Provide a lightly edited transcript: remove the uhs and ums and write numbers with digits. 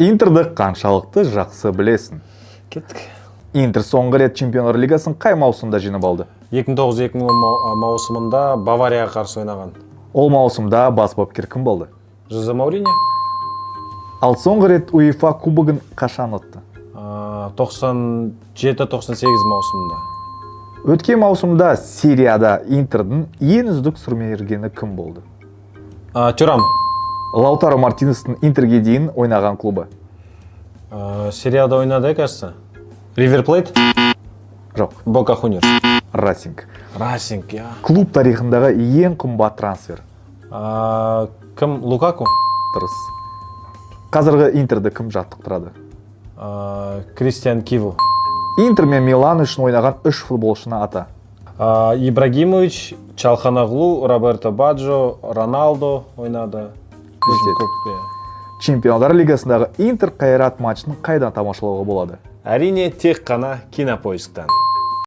Интерді қаншалықты жақсы білесің? Кеттік. Интер соңғы рет Чемпиондар лигасын қай маусымда жеңіп алды? 2009-2010 маусымында Баварияға қарсы ойнаған. Ол маусымда бас бапкер кім болды? Жозе Мауриньо. Ал соңғы рет УЕФА кубогын қашан ұтты? 97-98 маусымында. Өткен маусымда серияда Интердің ең үздік сұрмергені кім болды? Тюрам. Лаутаро Мартинестің Интерге дейін ойнаған клубы? Серияда ойнады, кажется. Ривер Плейт? Жоқ, Бока Хуниорс. Расинг. Расинг, я. Клуб тарихындағы ең қымбат трансфер? Кім? Лукаку? Дұрыс. Қазіргі Интерді кім жаттықтырады? Кристиан Киву. Интер мен Милан үшін ойнаған 3 футболшыны ата? Ибрагимович, Чалханаглу, Роберто Баджо, Роналдо ойнады. Чемпиондар лигасындағы Интер Қайрат матчын қайдан тамашалауға болады? Әрине, тек қана Кинопоисктан.